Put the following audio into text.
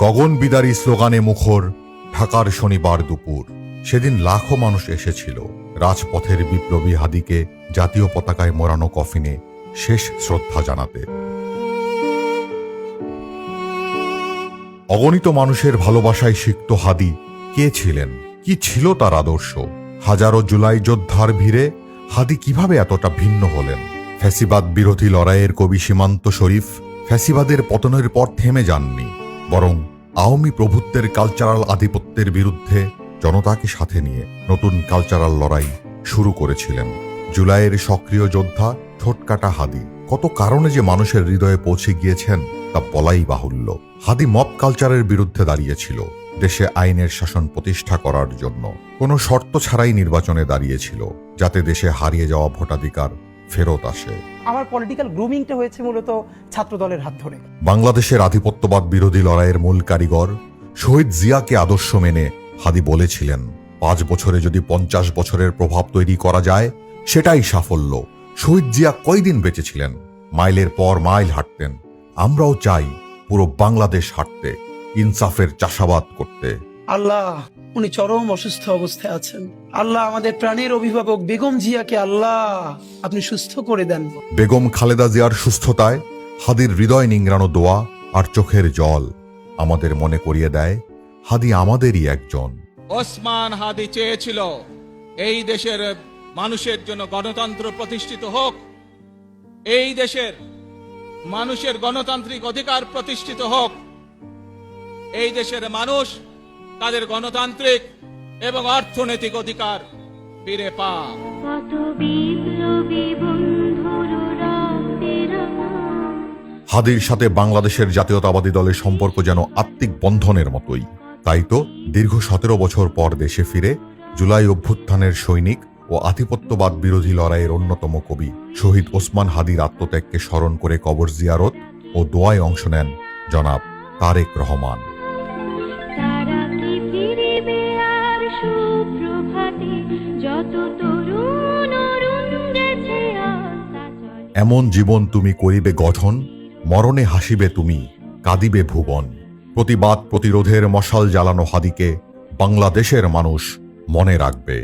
গগনবিদারী স্লোগানে মুখর ঢাকার শনিবার দুপুর। সেদিন লাখো মানুষ এসেছিল রাজপথের বিপ্লবী হাদিকে জাতীয় পতাকায় মোড়ানো কফিনে শেষ শ্রদ্ধা জানাতে। অগণিত মানুষের ভালোবাসায় সিক্ত হাদি কে ছিলেন, কি ছিল তার আদর্শ? হাজারো জুলাই যোদ্ধার ভিড়ে হাদি কিভাবে এতটা ভিন্ন হলেন? ফ্যাসিবাদ বিরোধী লড়াইয়ের কবি সীমান্ত শরীফ ফ্যাসিবাদের পতনের পর থেমে যাননি, বরং আওয়ামী প্রভুত্বের কালচারাল আধিপত্যের বিরুদ্ধে জনতাকে সাথে নিয়ে নতুন কালচারাল লড়াই শুরু করেছিলেন। জুলাইয়ের সক্রিয় যোদ্ধা ঠোঁটকাটা হাদি কত কারণে যে মানুষের হৃদয়ে পৌঁছে গিয়েছেন তা বলাই বাহুল্য। হাদি মব কালচারের বিরুদ্ধে দাঁড়িয়েছিল, দেশে আইনের শাসন প্রতিষ্ঠা করার জন্য কোনো শর্ত ছাড়াই নির্বাচনে দাঁড়িয়েছিল, যাতে দেশে হারিয়ে যাওয়া ভোটাধিকার ফেরত আসে। আমার পলিটিক্যাল গ্রুমিংটা হয়েছে মূলত ছাত্র দলের হাত ধরে। বাংলাদেশের আধিপত্যবাদ বিরোধী লড়াইয়ের মূল কারিগর শহীদ জিয়াকে আদর্শ মেনে হাদি বলেছিলেন, 5 বছরে যদি 50 বছরের প্রভাব তৈরি করা যায় সেটাই সাফল্য। শহীদ জিয়া কয়দিন বেঁচেছিলেন? মাইলের পর মাইল হাঁটতেন। আমরাও চাই পুরো বাংলাদেশ হাঁটতে, ইনসাফের চাষাবাদ করতে। আল্লাহ, উনি চরম অসুস্থ অবস্থায় আছেন। আল্লাহ, আমাদের প্রাণের অভিভাবক বেগম জিয়াকে আল্লাহ আপনি সুস্থ করে দেন। বেগম খালেদা জিয়ার সুস্থতায় হাদির হৃদয় নিংড়ানো দোয়া আর চোখের জল আমাদের মনে করিয়ে দেয় হাদি আমাদেরই একজন। ওসমান হাদি চেয়েছিল এই দেশের মানুষের জন্য গণতন্ত্র প্রতিষ্ঠিত হোক, এই দেশের মানুষের গণতান্ত্রিক অধিকার প্রতিষ্ঠিত হোক, এই দেশের মানুষ তাদের গণতান্ত্রিক এবং অর্থনৈতিক অধিকার ফিরে পাক। হাদির সাথে বাংলাদেশের জাতীয়তাবাদী দলের সম্পর্ক যেন আত্মিক বন্ধনের মতোই। তাই তো দীর্ঘ 17 বছর পর দেশে ফিরে জুলাই অভ্যুত্থানের সৈনিক ও আধিপত্যবাদ বিরোধী লড়াইয়ের অন্যতম কবি শহীদ ওসমান হাদির আত্মত্যাগকে স্মরণ করে কবর জিয়ারত ও দোয়ায় অংশ নেন জনাব তারেক রহমান। এমন জীবন তুমি করিবে গঠন, মরণে হাসিবে তুমি, কাঁদিবে ভুবন। প্রতিবাদ প্রতিরোধের মশাল জ্বালানো হাদিকে বাংলাদেশের মানুষ মনে রাখবে।